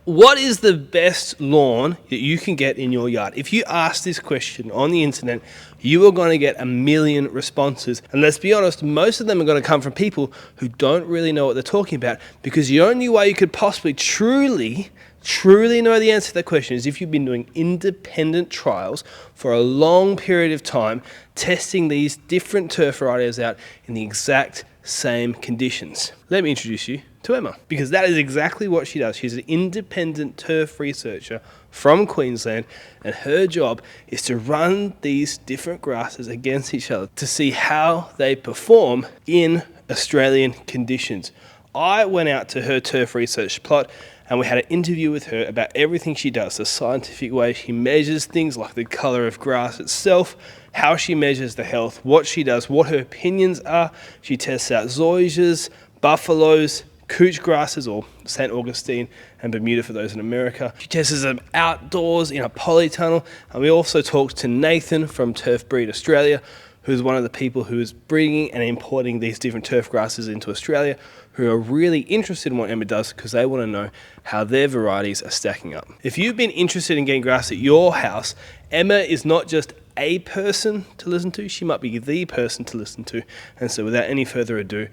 What is the best lawn that you can get in your yard? If you ask this question on the internet, you are going to get 1 million responses. And let's be honest, most of them are going to come from people who don't really know what they're talking about, because the only way you could possibly truly know the answer to that question is if you've been doing independent trials for a long period of time, testing these different turf varieties out in the exact same conditions. Let me introduce you to Emma, because that is exactly what she does. She's an independent turf researcher from Queensland, and her job is to run these different grasses against each other to see how they perform in Australian conditions. I went out to her turf research plot and we had an interview with her about everything she does, the scientific way she measures things like the colour of grass itself, how she measures the health, what she does, what her opinions are. She tests out Zoysias, buffaloes, couch grasses, or St. Augustine and Bermuda for those in America. She tests them outdoors in a polytunnel. And we also talked to Nathan from Turf Breed Australia, who's one of the people who is bringing and importing these different turf grasses into Australia, who are really interested in what Emma does because they want to know how their varieties are stacking up. If you've been interested in getting grass at your house, Emma is not just a person to listen to, she might be the person to listen to. And so without any further ado,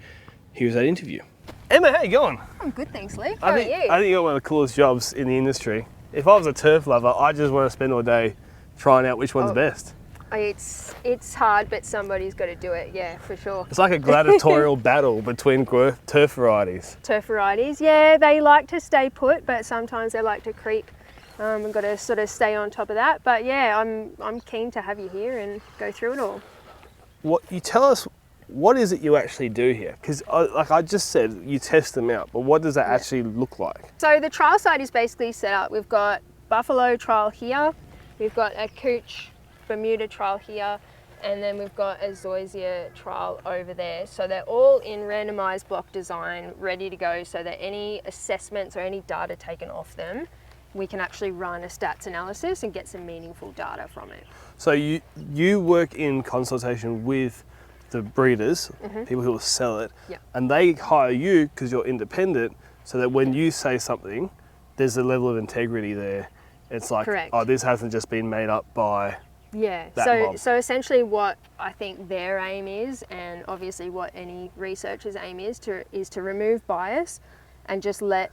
here's that interview. Emma, how you going? I'm good, thanks, Luke. How are you? I think you're one of the coolest jobs in the industry. If I was a turf lover, I just want to spend all day trying out which one's best. It's hard, but somebody's got to do it, yeah, for sure. It's like a gladiatorial battle between turf varieties. Turf varieties, yeah, they like to stay put, but sometimes they like to creep. We've got to sort of stay on top of that. But yeah, I'm keen to have you here and go through it all. What you tell us? What is it you actually do here? Because like I just said, you test them out, but what does that actually look like? So the trial site is basically set up. We've got buffalo trial here, we've got a couch Bermuda trial here, and then we've got a Zoysia trial over there. So they're all in randomized block design, ready to go, so that any assessments or any data taken off them, we can actually run a stats analysis and get some meaningful data from it. So you work in consultation with the breeders, people who will sell it, and they hire you because you're independent, so that when you say something, there's a level of integrity there. It's like, correct. Oh, this hasn't just been made up by so essentially what I think their aim is, and obviously what any researcher's aim is to remove bias and just let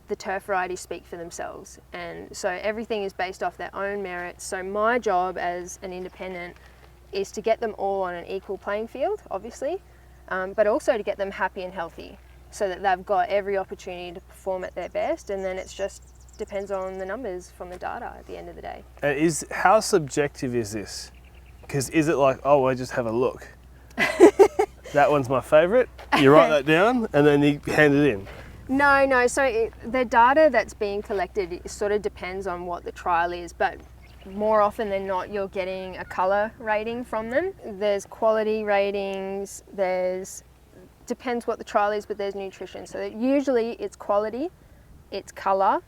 the turf varieties speak for themselves. And so everything is based off their own merits. So my job as an independent is to get them all on an equal playing field, obviously, but also to get them happy and healthy so that they've got every opportunity to perform at their best, and then it's just depends on the numbers from the data at the end of the day. How subjective is this? Because is it like, oh, I just have a look. That one's my favourite, you write that down and then you hand it in? No, so the data that's being collected, it sort of depends on what the trial is, but more often than not, you're getting a colour rating from them. There's quality ratings, depends what the trial is, but there's nutrition. So usually it's quality, it's colour,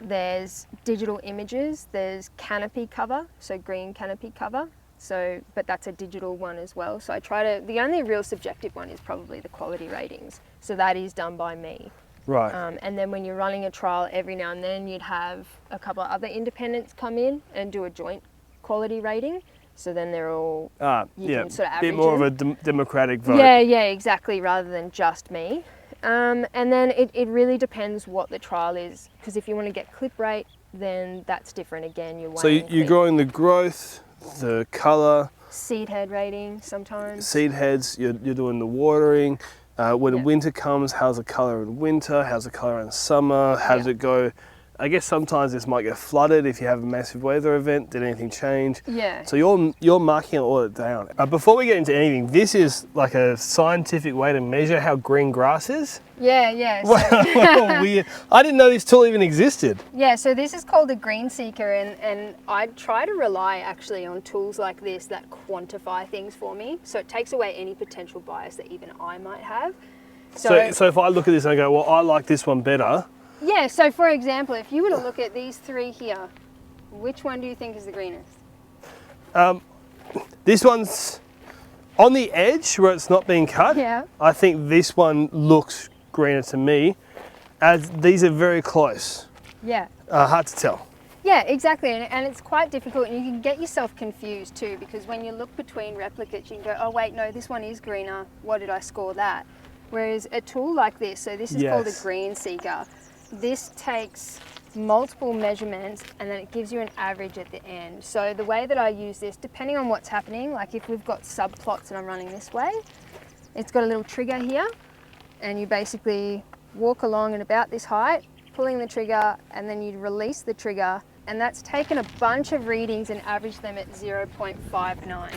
there's digital images, there's canopy cover, so green canopy cover. So, but that's a digital one as well. So the only real subjective one is probably the quality ratings. So that is done by me. Right. And then when you're running a trial, every now and then you'd have a couple of other independents come in and do a joint quality rating. So then they're all, you can sort of average a bit more them. of a democratic vote. Yeah, exactly, rather than just me. And then it really depends what the trial is, because if you want to get clip rate, then that's different again. So you're growing the growth, the colour. Seed head rating sometimes. Seed heads, you're doing the watering. When winter comes, how's the colour in winter? How's the colour in summer? How does it go? I guess sometimes this might get flooded if you have a massive weather event. Did anything change? Yeah. So you're marking all it down. Before we get into anything, this is like a scientific way to measure how green grass is? Yeah. Wow, weird. I didn't know this tool even existed. Yeah, so this is called a green seeker, and I try to rely actually on tools like this that quantify things for me. So it takes away any potential bias that even I might have. So if I look at this and I go, well, I like this one better. Yeah, so for example, if you were to look at these three here, which one do you think is the greenest? This one's on the edge where it's not being cut. Yeah. I think this one looks greener to me. as these are very close. Yeah. Hard to tell. Yeah, exactly, and it's quite difficult, and you can get yourself confused too, because when you look between replicates, you can go, oh wait, no, this one is greener, what did I score that? Whereas a tool like this, so this is called a green seeker, this takes multiple measurements and then it gives you an average at the end. So the way that I use this, depending on what's happening, like if we've got subplots and I'm running this way, it's got a little trigger here, and you basically walk along at about this height, pulling the trigger, and then you release the trigger, and that's taken a bunch of readings and averaged them at 0.59.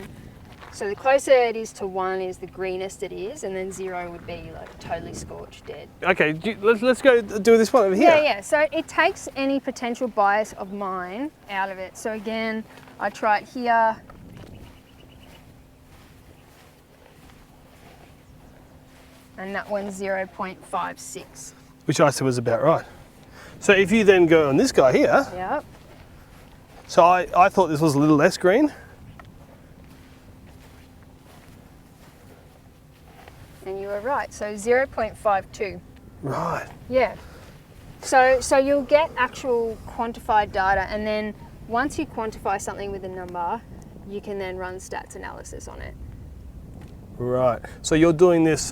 So the closer it is to 1 is the greenest it is, and then 0 would be like totally scorched dead. Okay, let's go do this one over here. Yeah. So it takes any potential bias of mine out of it. So again, I try it here. And that one's 0.56. Which I said was about right. So if you then go on this guy here. Yep. So I thought this was a little less green. And you were right, so 0.52. Right. Yeah. So you'll get actual quantified data, and then once you quantify something with a number, you can then run stats analysis on it. Right. So you're doing this,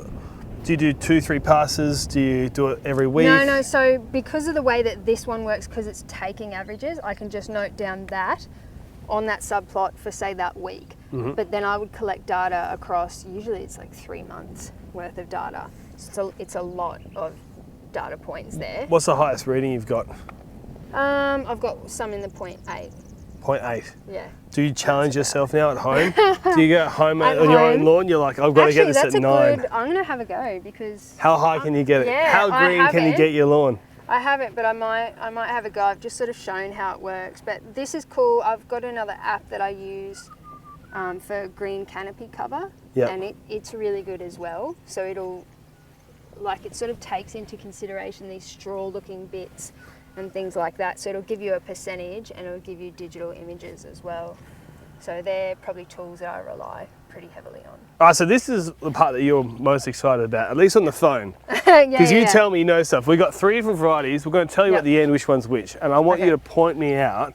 do you do 2-3 passes? Do you do it every week? No, so because of the way that this one works, because it's taking averages, I can just note down that on that subplot for say that week. But then I would collect data across, usually it's like 3 months worth of data. So it's a lot of data points there. What's the highest reading you've got? I've got some in the 0.8. 0.8. Yeah. Do you challenge yourself now at home? Do you go home on your own lawn? You're like, I've got to get this at 9. I'm going to have a go because... How high can you get it? Yeah, how green can you get your lawn? I haven't, but I might have a go. I've just sort of shown how it works. But this is cool. I've got another app that I use for green canopy cover. Yep. And it's really good as well. So it sort of takes into consideration these straw-looking bits and things like that. So it'll give you a percentage and it'll give you digital images as well. So they're probably tools that I rely pretty heavily on. All right, so this is the part that you're most excited about, at least on the phone. Because you tell me you know stuff. We've got 3 different varieties. We're going to tell you at the end which one's which. And I want you to point out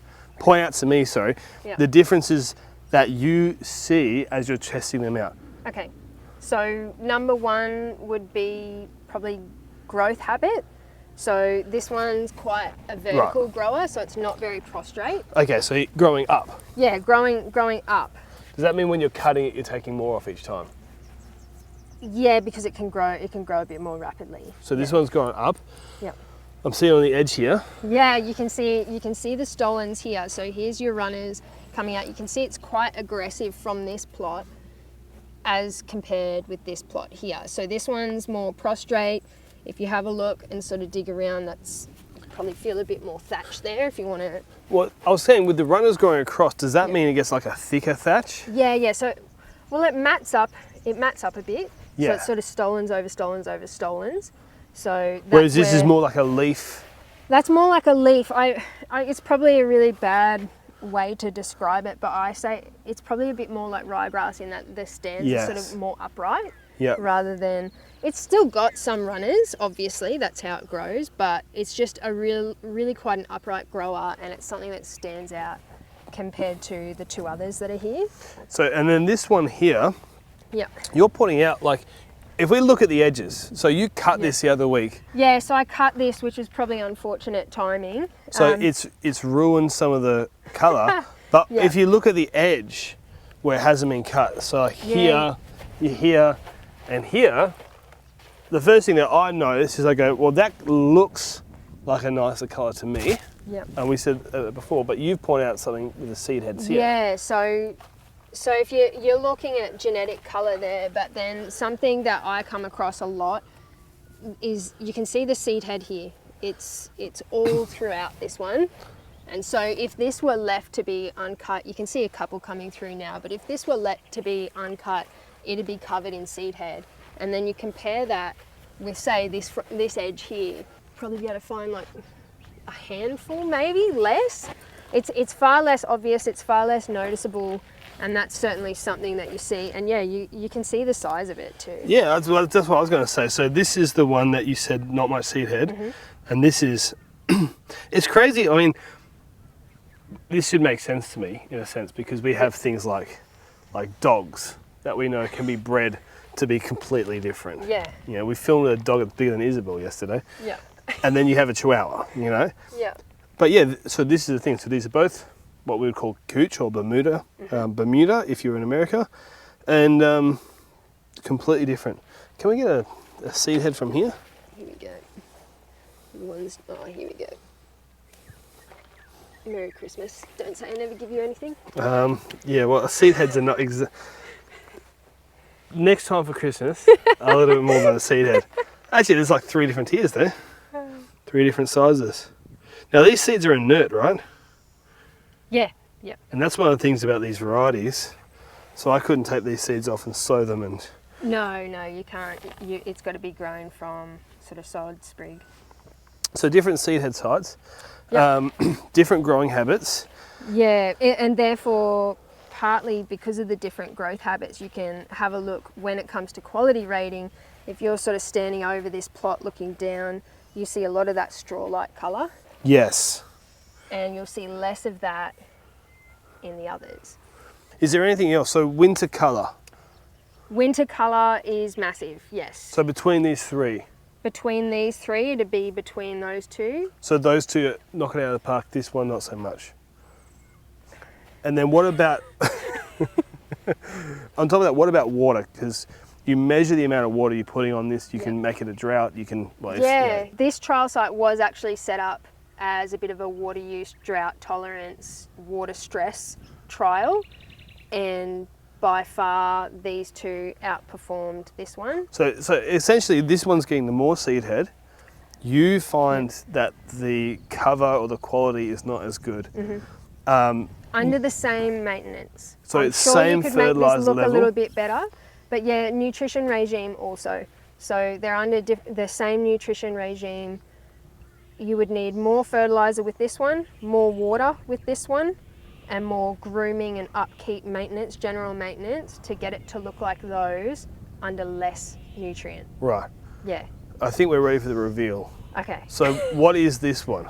to me, the differences that you see as you're testing them out. Okay, so number 1 would be probably growth habit. So this one's quite a vertical grower, so it's not very prostrate. Okay, so growing up. Yeah, growing up. Does that mean when you're cutting it, you're taking more off each time? Yeah, because it can grow a bit more rapidly. So this one's going up. Yep. I'm seeing on the edge here. Yeah, you can see the stolons here. So here's your runners coming out. You can see it's quite aggressive from this plot as compared with this plot here. So this one's more prostrate. If you have a look and sort of dig around, you probably feel a bit more thatch there if you want to. Well, I was saying with the runners going across, does that mean it gets like a thicker thatch? Yeah. So, well, it mats up a bit. Yeah. So it's sort of stolons over stolons over stolons. So whereas this is more like a leaf. That's more like a leaf. It's probably a really bad way to describe it, but I say it's probably a bit more like ryegrass in that the stands are sort of more upright. Yep. Rather than, it's still got some runners, obviously, that's how it grows, but it's just a really quite an upright grower, and it's something that stands out compared to the 2 others that are here. So, and then this one here, Yep. you're putting out, like, if we look at the edges, so you cut this the other week. Yeah, so I cut this, which is probably unfortunate timing. So it's ruined some of the colour, but if you look at the edge where it hasn't been cut, so like here, here, and here, the first thing that I notice is I go, well, that looks like a nicer colour to me. Yep. And we said before, but you've pointed out something with the seed heads here. Yeah, so if you're looking at genetic colour there, but then something that I come across a lot is you can see the seed head here. It's all throughout this one. And so if this were left to be uncut, you can see a couple coming through now, but if this were left to be uncut, it'd be covered in seed head. And then you compare that with, say, this edge here, probably be able to find like a handful, maybe less. It's far less obvious, it's far less noticeable, and that's certainly something that you see. And yeah, you can see the size of it too. Yeah, that's what I was going to say. So this is the one that you said not much seed head, and this is, it's crazy. I mean, this should make sense to me in a sense because we have things like dogs that we know can be bred to be completely different. Yeah. You know, we filmed a dog that's bigger than Isabel yesterday. Yeah. And then you have a Chihuahua, you know? Yeah. But yeah, so this is the thing. So these are both what we would call Cooch or Bermuda, Bermuda if you're in America, and completely different. Can we get a seed head from here? Here we go. Here we go. Merry Christmas. Don't say I never give you anything. Yeah, well, seed heads are not next time for Christmas, a little bit more than a seed head. Actually, there's like 3 different tiers there. 3 different sizes. Now, these seeds are inert, right? Yeah, yeah. And that's one of the things about these varieties. So I couldn't take these seeds off and sow them and... No, you can't. It's got to be grown from sort of solid sprig. So different seed head sites, Yep. different growing habits. Yeah, and therefore, partly because of the different growth habits, you can have a look when it comes to quality rating. If you're sort of standing over this plot looking down, you see a lot of that straw-like colour. Yes. And you'll see less of that in the others. Is there anything else? So winter colour. Winter colour is massive, yes. So between these 3. Between these 3, it'd be between those 2. So those 2 knock it out of the park, this one not so much. And then what about, on top of that, what about water? Because you measure the amount of water you're putting on this, you can make it a drought, you can... Well, This trial site was actually set up as a bit of a water use, drought tolerance, water stress trial, and by far these 2 outperformed this one. So essentially this one's getting the more seed head. You find that the cover or the quality is not as good. Under the same maintenance. So I'm it's sure same you could make fertilizer this look level? a little bit better, but yeah, nutrition regime also. So they're under the same nutrition regime. You would need more fertilizer with this one, more water with this one, and more grooming and upkeep maintenance, general maintenance, to get it to look like those under less nutrient. Right. Yeah. I think we're ready for the reveal. Okay. So what is this one?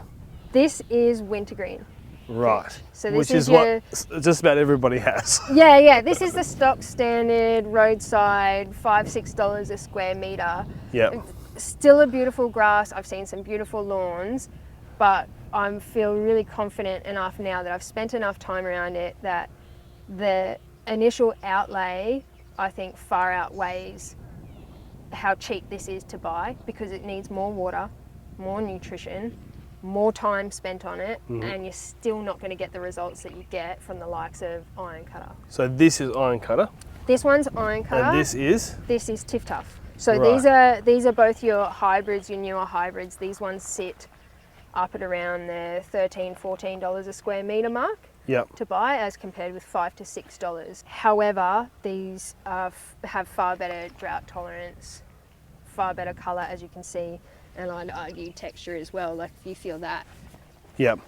This is Wintergeen. Right. So this which is is what just about everybody has. Yeah. This is the stock standard roadside, $5-6 a square metre. Yeah. Still a beautiful grass. I've seen some beautiful lawns, but I feel really confident enough now that I've spent enough time around it that the initial outlay, I think, far outweighs how cheap this is to buy, because it needs more water, more nutrition, more time spent on it, and you're still not going to get the results that you get from the likes of IronCutter. So this is IronCutter. This one's IronCutter. And this is? This is TifTuf. So Right. these are both your hybrids, your newer hybrids. These ones sit up at around the $13-14 a square metre mark to buy, as compared with $5 to $6. However, these have far better drought tolerance, far better colour, as you can see, and I'd argue texture as well. Like, if you feel that. Yep.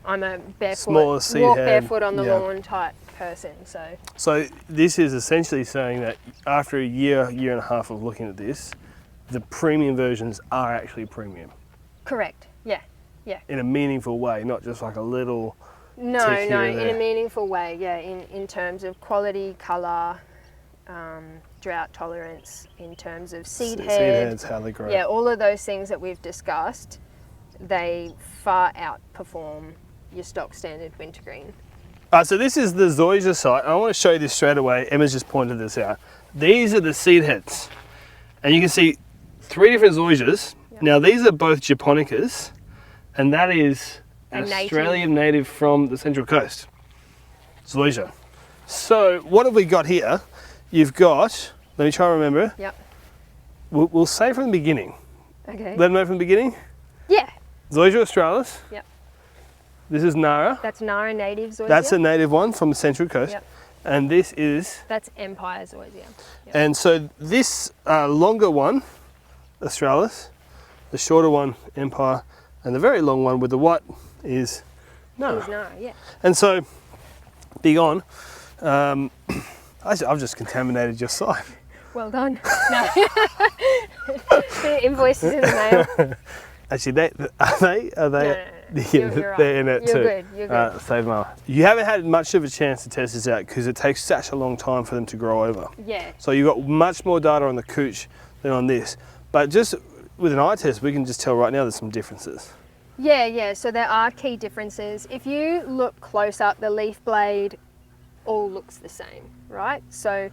I'm a Smaller barefoot, seed walk head, barefoot on the lawn type person. So this is essentially saying that after a year and a half of looking at this, the premium versions are actually premium. Correct. Yeah. In a meaningful way, not just like a little. No, in a meaningful way. Yeah, in terms of quality, colour, drought tolerance, in terms of seed heads, how they grow. Yeah, all of those things that we've discussed, they far outperform your stock standard Wintergeen. So this is the Zoysia site. I want to show you this straight away. Emma's just pointed this out. These are the seed heads. And you can see 3 different Zoysias. Yep. Now these are both Japonicas, and that is an Australian native from the Central Coast. Zoysia. So what have we got here? You've got, let me try and remember. Yep. We'll say from the beginning. Okay. Let them know from the beginning? Yeah. Zoysia australis. Yep. This is Nara. That's Nara native Zoysia. That's a native one from the Central Coast. Yep. And this is? That's Empire Zoysia. Yep. And so this longer one, Australis, the shorter one, Empire, and the very long one with the white is No. Is Nara, yeah. And so, big on. I've just contaminated your site. Well done. No. The invoices in the mail. Actually, are they? No. Yeah, You're right. they're in it You're too. good. You're good. Save my. You haven't had much of a chance to test this out because it takes such a long time for them to grow over. Yeah. So you've got much more data on the cooch than on this. But just with an eye test, we can just tell right now there's some differences. Yeah. So there are key differences. If you look close up, the leaf blade all looks the same, right? So,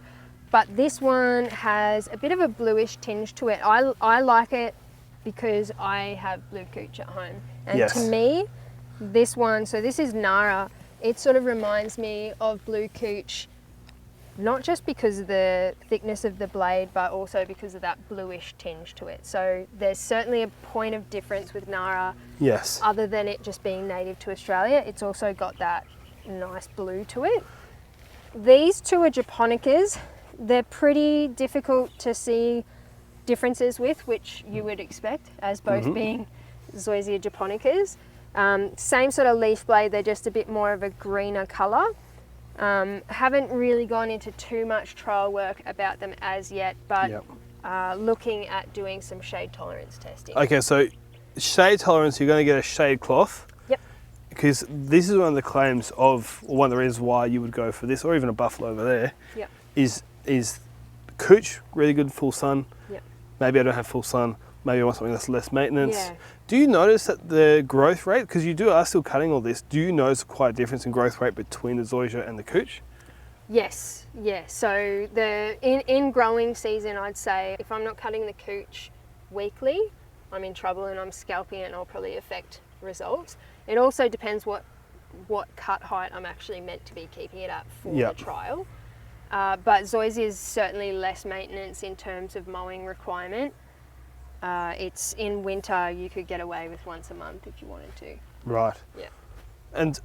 but this one has a bit of a bluish tinge to it. I like it because I have blue cooch at home. And Yes. to me, this one, so this is Nara, it sort of reminds me of blue cooch, not just because of the thickness of the blade, but also because of that bluish tinge to it. So there's certainly a point of difference with Nara, Yes. other than it just being native to Australia. It's also got that nice blue to it. These two are Japonicas. They're pretty difficult to see differences with, which you would expect, as both being Zoysia japonicas. Same sort of leaf blade, they're just a bit more of a greener colour. Haven't really gone into too much trial work about them as yet, but looking at doing some shade tolerance testing. Okay, so shade tolerance, you're going to get a shade cloth. Yep. Because this is one of the claims of, or one of the reasons why you would go for this, or even a buffalo over there, Yep. is cooch, really good full sun. Yep. Maybe I don't have full sun. Maybe I want something that's less maintenance. Yeah. Do you notice that the growth rate, because you are still cutting all this, do you notice quite a difference in growth rate between the Zoysia and the cooch? Yes, yeah. So in growing season, I'd say if I'm not cutting the cooch weekly, I'm in trouble and I'm scalping it and I'll probably affect results. It also depends what cut height I'm actually meant to be keeping it at for the trial. But Zoysia is certainly less maintenance in terms of mowing requirement. It's in winter, you could get away with once a month if you wanted to. Right. Yeah. And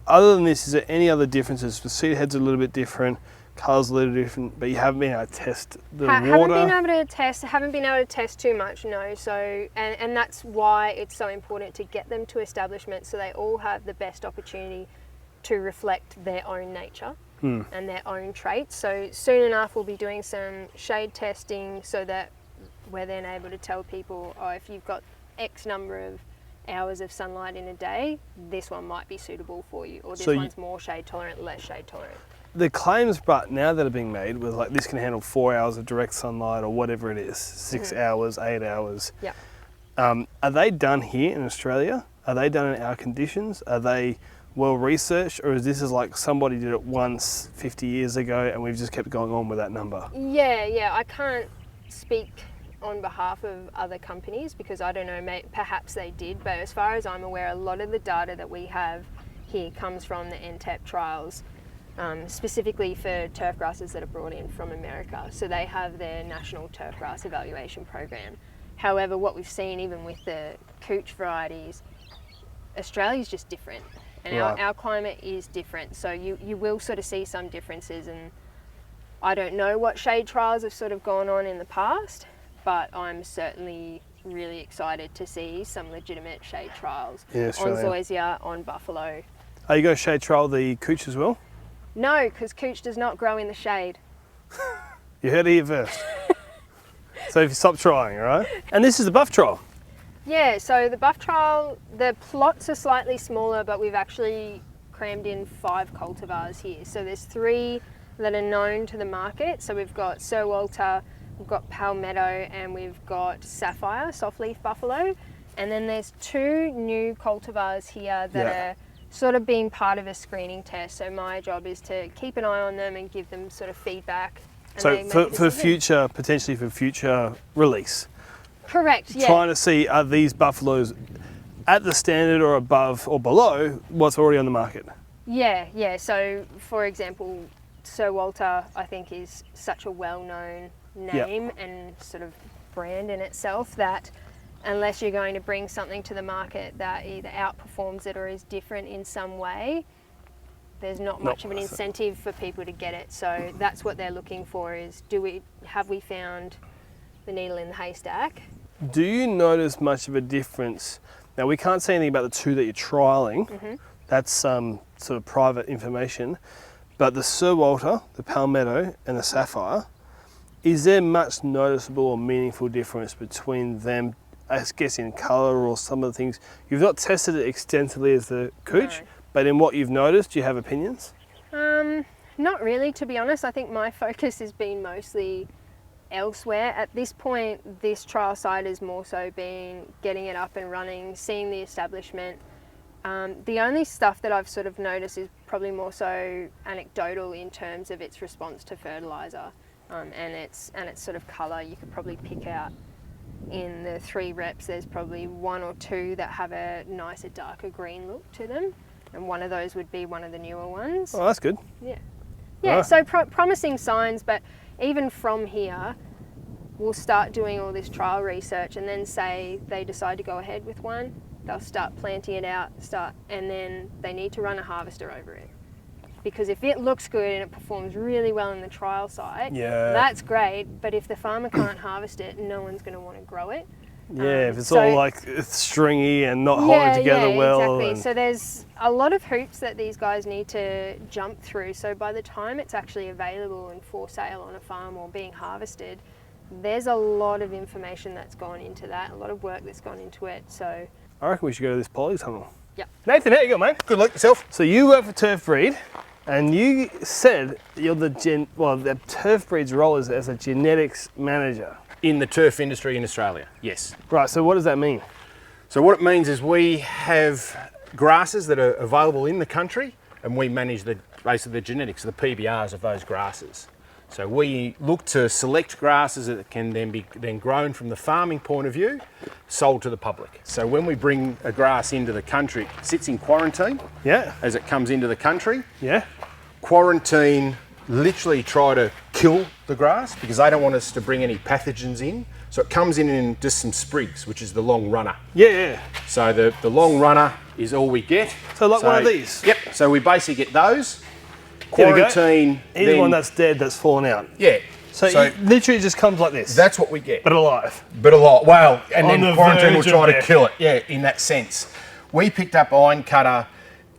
other than this, is there any other differences? The seed head's a little bit different, colour's a little different, but you haven't been able to test the water? Haven't been able to test too much, no. So, and that's why it's so important to get them to establishment so they all have the best opportunity to reflect their own nature and their own traits. So soon enough we'll be doing some shade testing so that we're then able to tell people, oh, if you've got X number of hours of sunlight in a day, this one might be suitable for you, or this one's more shade tolerant, less shade tolerant. The claims but now that are being made with like this can handle 4 hours of direct sunlight or whatever it is, 6 hours, 8 hours. Yeah. Are they done here in Australia? Are they done in our conditions? Are they well researched, or is this like somebody did it once 50 years ago and we've just kept going on with that number? Yeah, I can't speak on behalf of other companies because I don't know, perhaps they did, but as far as I'm aware, a lot of the data that we have here comes from the NTEP trials, specifically for turf grasses that are brought in from America. So they have their national turf grass evaluation program. However, what we've seen even with the cooch varieties, Australia's just different, and our climate is different. So you will sort of see some differences, and I don't know what shade trials have sort of gone on in the past, but I'm certainly really excited to see some legitimate shade trials on Zoysia, on buffalo. Are you going to shade trial the cooch as well? No, because cooch does not grow in the shade. You heard it here first. So if you stop trying, all right? And this is the buff trial. Yeah, so the buff trial, the plots are slightly smaller, but we've actually crammed in 5 cultivars here. So there's 3 that are known to the market. So we've got Sir Walter, we've got Palmetto, and we've got Sapphire, softleaf buffalo. And then there's 2 new cultivars here that are sort of being part of a screening test. So my job is to keep an eye on them and give them sort of feedback. So for future, potentially for future release. Correct, yeah. Trying to see, are these buffaloes at the standard or above or below what's already on the market? Yeah. So for example, Sir Walter, I think, is such a well-known name and sort of brand in itself that unless you're going to bring something to the market that either outperforms it or is different in some way, there's not much of an incentive for people to get it. So that's what they're looking for, is have we found the needle in the haystack? Do you notice much of a difference Now, we can't say anything about the two that you're trialling. That's sort of private information. But the Sir Walter, the Palmetto, and the Sapphire, is there much noticeable or meaningful difference between them, I guess, in colour or some of the things? You've not tested it extensively as the cooch, but in what you've noticed, do you have opinions? Not really, to be honest. I think my focus has been mostly elsewhere. At this point, this trial site has more so been getting it up and running, seeing the establishment. The only stuff that I've sort of noticed is probably more so anecdotal in terms of its response to fertiliser and its sort of colour. You could probably pick out in the 3 reps, there's probably 1 or 2 that have a nicer, darker green look to them, and one of those would be one of the newer ones. Oh, that's good. Yeah, so promising signs, but even from here, we'll start doing all this trial research, and then say they decide to go ahead with one, they'll start planting it out, and then they need to run a harvester over it. Because if it looks good and it performs really well in the trial site, that's great, but if the farmer can't harvest it, no one's going to want to grow it. Yeah, if it's all like stringy and not holding together well. Exactly. So there's a lot of hoops that these guys need to jump through. So by the time it's actually available and for sale on a farm or being harvested, there's a lot of information that's gone into that, a lot of work that's gone into it. So I reckon we should go to this poly tunnel. Yeah. Nathan, how you go, mate? Good luck yourself. So you work for Turf Breed, and you said you're the the Turf Breed's role is as a genetics manager. In the turf industry in Australia, yes. Right, so what does that mean? So what it means is we have grasses that are available in the country, and we manage basically the genetics, the PBRs of those grasses. So we look to select grasses that can then be grown from the farming point of view, sold to the public. So when we bring a grass into the country, it sits in quarantine as it comes into the country. Quarantine literally try to kill the grass because they don't want us to bring any pathogens in. So it comes in just some sprigs, which is the long runner. So the long runner is all we get. So like one of these? Yep, so we basically get those. Quarantine. Here's the one that's dead, that's fallen out. Yeah. So it literally just comes like this. That's what we get. But alive. But alive. Well, and then quarantine will try to kill it. Yeah, in that sense. We picked up IronCutter,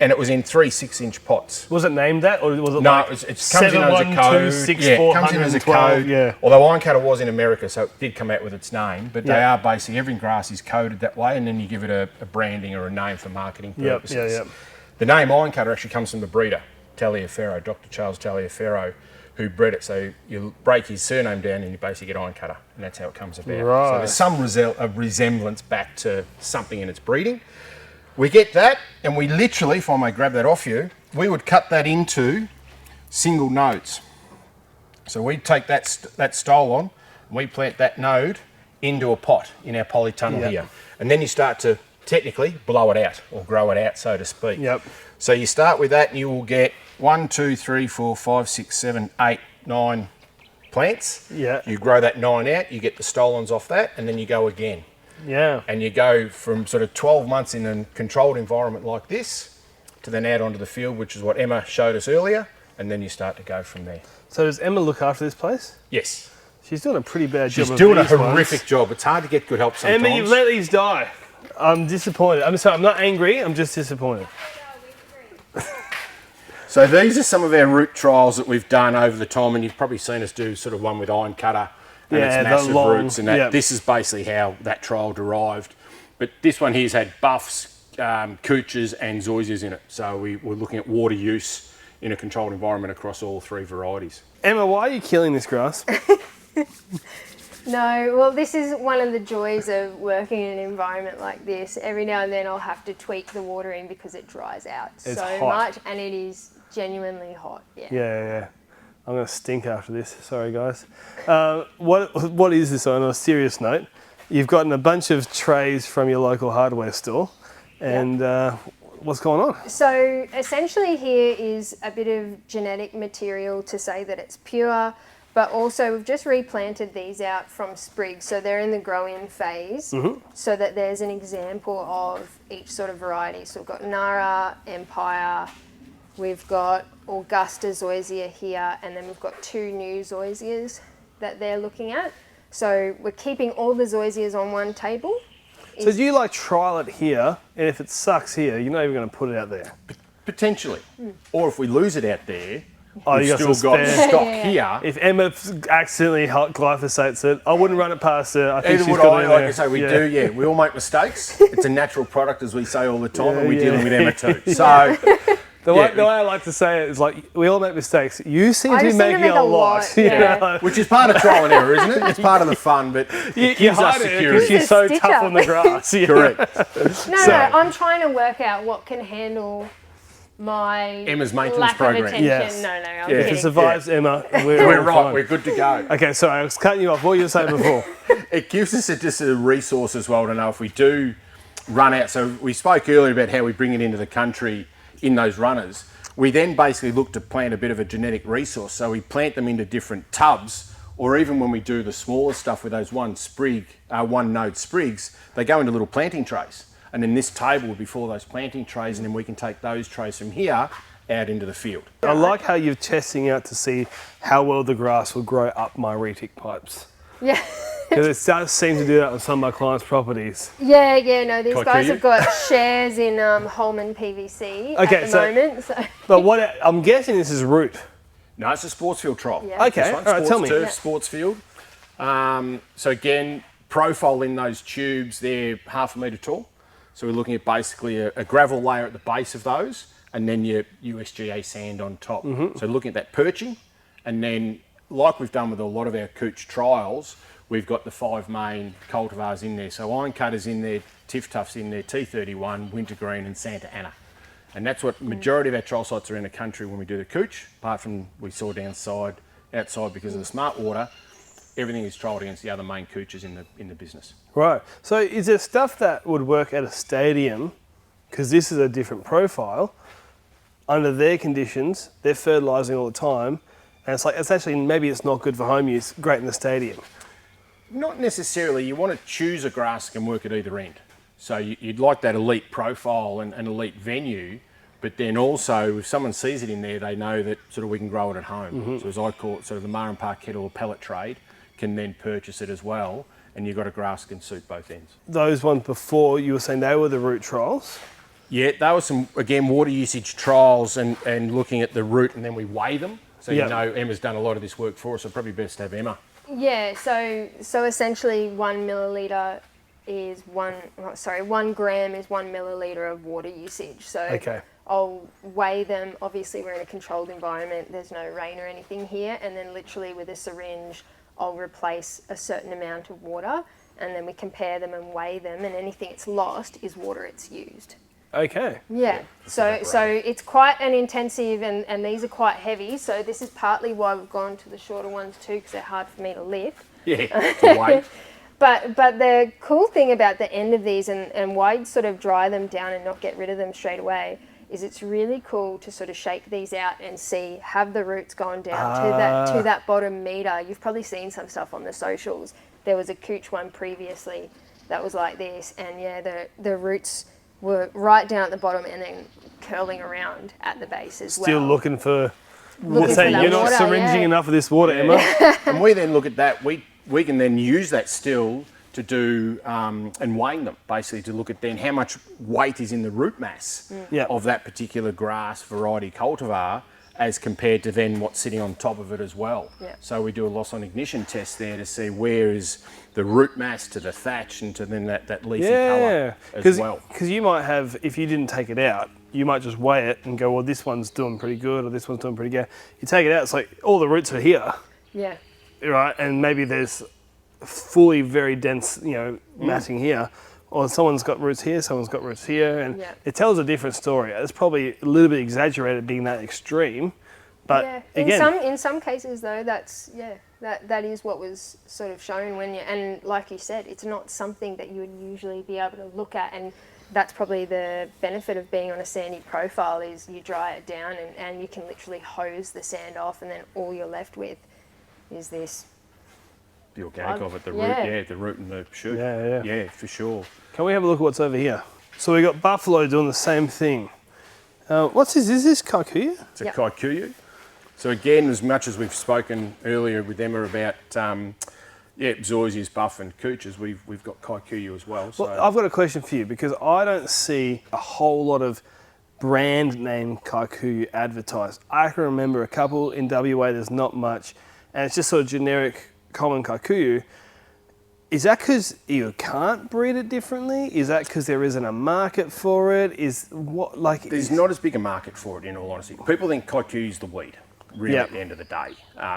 and it was in 3 6-inch pots. Was it named that, or was it no? like It comes in as a code. It comes in as a code. Yeah. Although IronCutter was in America, so it did come out with its name. But they are basically every grass is coded that way, and then you give it a branding or a name for marketing purposes. The name IronCutter actually comes from the breeder, Taliaferro, Dr. Charles Taliaferro, who bred it. So you break his surname down, and you basically get IronCutter, and that's how it comes about. Right. So there's some resemblance back to something in its breeding. We get that, and we literally, if I may grab that off you, we would cut that into single nodes. So we take that stolon, and we plant that node into a pot in our polytunnel here. And then you start to technically blow it out, or grow it out, so to speak. So you start with that, and you will get 1, 2, 3, 4, 5, 6, 7, 8, 9 plants. You grow that 9 out, you get the stolons off that, and then you go again. And you go from sort of 12 months in a controlled environment like this to then out onto the field, which is what Emma showed us earlier, and then you start to go from there. So does Emma look after this place? Yes. She's doing a pretty bad job. She's doing a horrific job. It's hard to get good help sometimes. Emma, you've let these die. I'm disappointed. I'm sorry, I'm not angry, I'm just disappointed. So these are some of our root trials that we've done over the time, and you've probably seen us do sort of one with IronCutter. And it's massive roots, and that. This is basically how that trial derived. But this one here's had buffs, cooches, and zoysias in it. So we're looking at water use in a controlled environment across all 3 varieties. Emma, why are you killing this grass? No, well, this is one of the joys of working in an environment like this. Every now and then I'll have to tweak the watering because it dries out much, and it is genuinely hot. I'm going to stink after this. Sorry, guys. What is this on a serious note? You've gotten a bunch of trays from your local hardware store, and what's going on? So essentially here is a bit of genetic material to say that it's pure, but also we've just replanted these out from sprigs. So they're in the grow-in phase, so that there's an example of each sort of variety. So we've got Nara, Empire, we've got Augusta Zoysia here, and then we've got 2 new Zoysias that they're looking at. So we're keeping all the Zoysias on one table So do you like trial it here, and if it sucks here, you're not even going to put it out there? Potentially. Or if we lose it out there, Oh, we've you got still got some stock Yeah. here. If Emma accidentally glyphosates it, I wouldn't run it past her. I think Either she's would got I, it in like there. I say, we do, yeah. We all make mistakes. It's a natural product, as we say all the time, and we're dealing with Emma too. So, The way I like to say it is like, we all make mistakes. You seem I to be just seem to making make a a lot. lot, you yeah. know? which is part of trial and error, isn't it? It's part of the fun, but You gives us hide it security. because she's so It's a tough on the grass. Yeah. Correct. No, I'm trying to work out what can handle my Emma's maintenance lack program. of attention. Yes. No, I'm Yeah. If it kidding. survives Emma, We're we're right, fine. we're good to go. Okay, sorry, I was cutting you off. What were you saying before? It gives us just a resource as well to know if we do run out. So we spoke earlier about how we bring it into the country in those runners. We then basically look to plant a bit of a genetic resource. So we plant them into different tubs, or even when we do the smaller stuff with those one node sprigs, they go into little planting trays. And then this table will be full of those planting trays, and then we can take those trays from here out into the field. I like how you're testing out to see how well the grass will grow up my retic pipes. Yeah. Because it does seem to do that on some of my clients' properties. Yeah, no, these Can I guys cue have got shares in Holman PVC Okay, at the so- moment. So But what I'm guessing this is root. No, it's a sports field trial. Yeah. Okay, This one, all right, tell sports me. turf, Yeah. sports field. So again, profile in those tubes, they're 1/2 a metre tall. So we're looking at basically a gravel layer at the base of those, and then your USGA sand on top. So looking at that perching, and then like we've done with a lot of our cooch trials, we've got the 5 main cultivars in there. So IronCutter's in there, TifTuf's in there, T31, Wintergeen and Santa Ana. And that's what majority of our trial sites are in the country when we do the cooch, apart from we saw outside because of the smart water. Everything is trialled against the other main cooches in the business. Right. So is there stuff that would work at a stadium, because this is a different profile, under their conditions, they're fertilising all the time, and it's actually, maybe it's not good for home use, great in the stadium. Not necessarily. You want to choose a grass that can work at either end. So you'd like that elite profile and elite venue, but then also if someone sees it in there, they know that sort of we can grow it at home. So as I call it, sort of the Mar and Parquet or pellet trade can then purchase it as well, and you've got a grass that can suit both ends. Those ones before, you were saying they were the root trials? Yeah, there were some, again, water usage trials and looking at the root, and then we weigh them. So Yeah. you know Emma's done a lot of this work for us, so probably best to have Emma. yeah, so essentially 1 milliliter is 1 gram is 1 milliliter of water usage. So Okay. I'll weigh them. Obviously, we're in a controlled environment. There's no rain or anything here, and then literally with a syringe, I'll replace a certain amount of water, and then we compare them and weigh them, and anything it's lost is water it's used. Okay. Yeah, so it's quite an intensive, and these are quite heavy, so this is partly why we've gone to the shorter ones too, because they're hard for me to lift. Yeah, to weight. But the cool thing about the end of these, and why you'd sort of dry them down and not get rid of them straight away, is it's really cool to sort of shake these out and see, have the roots gone down to that bottom meter. You've probably seen some stuff on the socials. There was a cooch one previously that was like this, and yeah, the roots were right down at the bottom and then curling around at the base as well. Still looking for... Looking saying for that you're not water, syringing yeah. enough of this water, Emma. And we then look at that, we can then use that still to do, and weighing them, basically to look at then how much weight is in the root mass Yeah. of that particular grass variety cultivar as compared to then what's sitting on top of it as well. Yeah. So we do a loss on ignition test there to see where is the root mass to the thatch and to then that leafy Yeah. colour as well. Because you might have, if you didn't take it out, you might just weigh it and go, well, this one's doing pretty good or this one's doing pretty good. You take it out, it's like all the roots are here, Yeah. right? And maybe there's fully very dense, matting here. Or someone's got roots here, someone's got roots here, and Yeah. it tells a different story. It's probably a little bit exaggerated being that extreme, but Yeah. again, In some cases though, that is what was sort of shown when you, and like you said, it's not something that you would usually be able to look at, and that's probably the benefit of being on a sandy profile is you dry it down and you can literally hose the sand off, and then all you're left with is this. The organic of it, the Yeah. root, the root and the shoot. Yeah. Yeah, for sure. can we have a look at what's over here? So we got buffalo doing the same thing. What's this? Is this kikuyu? It's a Yep. kikuyu. So again, as much as we've spoken earlier with Emma about Yeah, Zoysia's, Buff and Cooch's, we've got Kikuyu as well. So. Well, I've got a question for you because I don't see a whole lot of brand name Kikuyu advertised. I can remember a couple in WA, there's not much, and it's just sort of generic common Kikuyu. Is that because you can't breed it differently? Is that because there isn't a market for it? There's not as big a market for it, in all honesty. People think Kikuyu's the weed, really, at the end of the day.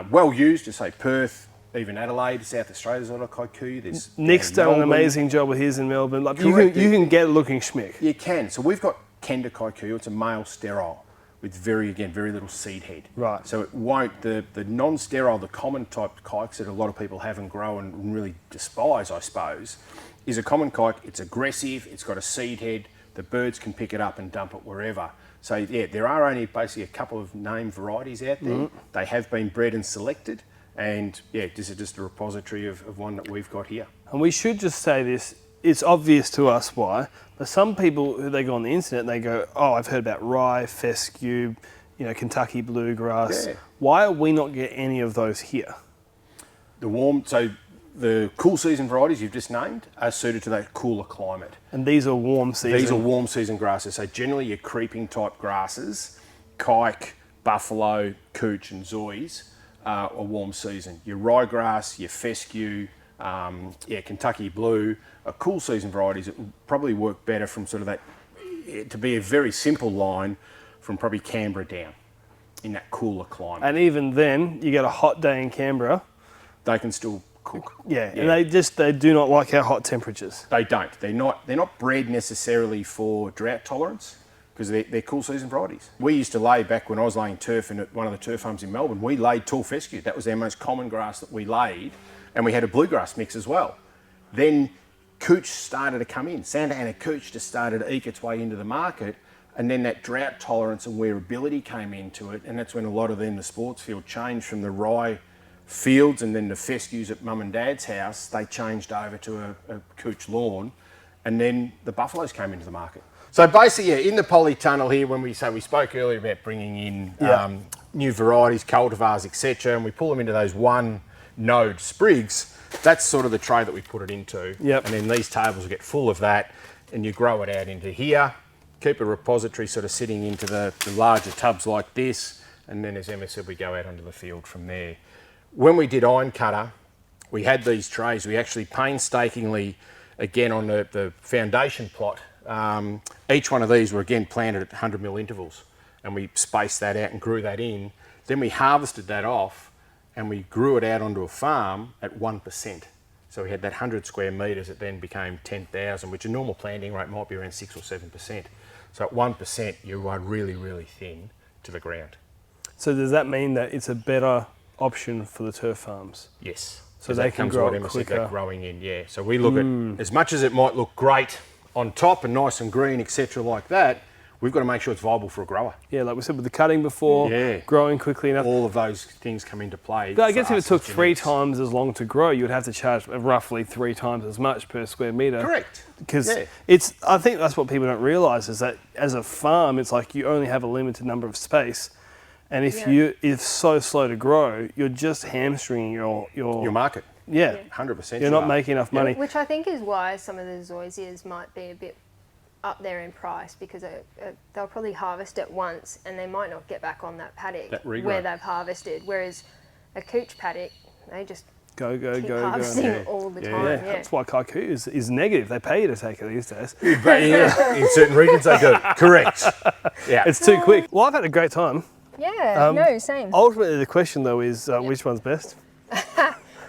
Well used to, say, Perth, even Adelaide, South Australia's a lot of Kikuyu. Nick's done an amazing job with his in Melbourne. Like you can get looking schmick. You can. So we've got Kenda Kikuyu. It's a male sterile with very little seed head. Right. So it won't, the non-sterile, the common type kikes that a lot of people have and grow and really despise, I suppose, is a common kike. It's aggressive, it's got a seed head, the birds can pick it up and dump it wherever. So yeah, there are only basically a couple of named varieties out there. Mm-hmm. They have been bred and selected, and yeah, this is just a repository of one that we've got here. And we should just say this, it's obvious to us why, but some people who they go on the internet, they go, oh, I've heard about rye, fescue, Kentucky bluegrass. Yeah. Why are we not getting any of those here? The cool season varieties you've just named are suited to that cooler climate. And these are warm season? These are warm season grasses. So generally your creeping type grasses, kike, buffalo, cooch and zoys are warm season. Your ryegrass, your fescue, Kentucky blue are cool season varieties that will probably work better from sort of that, to be a very simple line, from probably Canberra down in that cooler climate. And even then, you get a hot day in Canberra. They can still cook. Yeah. And they do not like our hot temperatures. They don't. They're not bred necessarily for drought tolerance because they're cool season varieties. We used to lay, back when I was laying turf at one of the turf farms in Melbourne, we laid tall fescue. That was our most common grass that we laid, and we had a bluegrass mix as well. Then cooch started to come in. Santa Ana cooch just started to eke its way into the market, and then that drought tolerance and wearability came into it, and that's when a lot of the sports field changed from the rye fields and then the fescues at mum and dad's house. They changed over to a cooch lawn, and then the buffaloes came into the market. So basically, in the polytunnel here, when we spoke earlier about bringing in new varieties, cultivars, etc., and we pull them into those one node sprigs, that's sort of the tray that we put it into. Yep. And then these tables will get full of that, and you grow it out into here, keep a repository sort of sitting into the larger tubs like this, and then as Emma said, we go out onto the field from there. When we did IronCutter, we had these trays. We actually painstakingly, again on the foundation plot, each one of these were again planted at 100mm intervals, and we spaced that out and grew that in. Then we harvested that off and we grew it out onto a farm at 1%. So we had that 100 square metres that then became 10,000, which a normal planting rate might be around 6 or 7%. So at 1%, you are really, really thin to the ground. So does that mean that it's a better option for the turf farms? Yes. So they can grow it quicker. That growing in, yeah. So we look at, as much as it might look great on top and nice and green, etc. like that, we've got to make sure it's viable for a grower. Yeah, like we said with the cutting before, growing quickly enough. All of those things come into play. But I guess if it took 3 times as long to grow, you would have to charge roughly 3 times as much per square metre. Correct. Because I think that's what people don't realise, is that as a farm, it's like you only have a limited number of space. And if it's so slow to grow, you're just hamstringing your market. Yeah. 100%. You're not making enough money. Which I think is why some of the Zoysias might be a bit up there in price, because they'll probably harvest it once and they might not get back on that paddock where they've harvested. Whereas a cooch paddock, they just go harvesting all the time. Yeah. That's why Kikuyu is negative. They pay you to take it these days. But in certain regions they do. Correct. Yeah. It's too quick. Well, I've had a great time. Yeah, same. Ultimately, the question though is which one's best?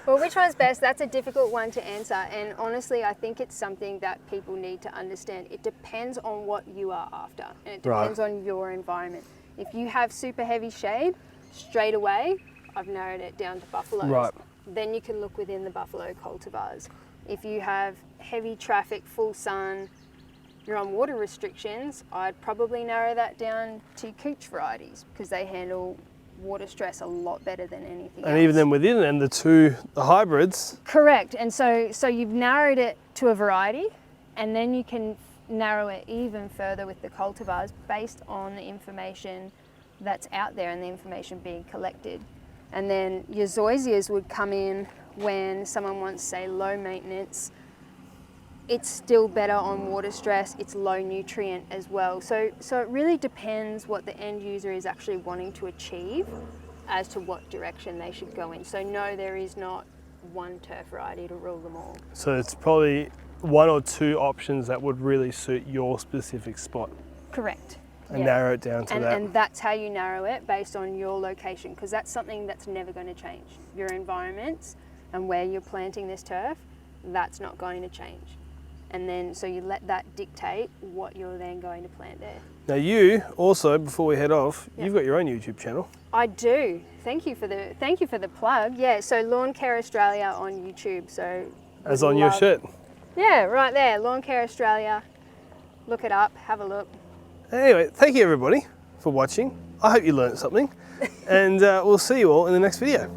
Well, which one's best? That's a difficult one to answer. And honestly, I think it's something that people need to understand. It depends on what you are after, and it depends on your environment. If you have super heavy shade, straight away, I've narrowed it down to buffaloes. Right. Then you can look within the buffalo cultivars. If you have heavy traffic, full sun, you're on water restrictions, I'd probably narrow that down to cooch varieties, because they handle water stress a lot better than anything else. And even then within them, the hybrids. Correct. And so you've narrowed it to a variety, and then you can narrow it even further with the cultivars based on the information that's out there and the information being collected. And then your Zoysias would come in when someone wants, say, low maintenance, it's still better on water stress, it's low nutrient as well. So it really depends what the end user is actually wanting to achieve as to what direction they should go in. So no, there is not one turf variety to rule them all. So it's probably one or two options that would really suit your specific spot. Correct. And narrow it down to that. And that's how you narrow it, based on your location, because that's something that's never going to change. Your environment and where you're planting this turf, that's not going to change. And then, so you let that dictate what you're then going to plant there. Now you also, before we head off, you've got your own YouTube channel. I do. Thank you for the plug. Yeah, so Lawn Care Australia on YouTube. So as on your shirt. Yeah, right there, Lawn Care Australia. Look it up, have a look. Anyway, thank you everybody for watching. I hope you learned something, and we'll see you all in the next video.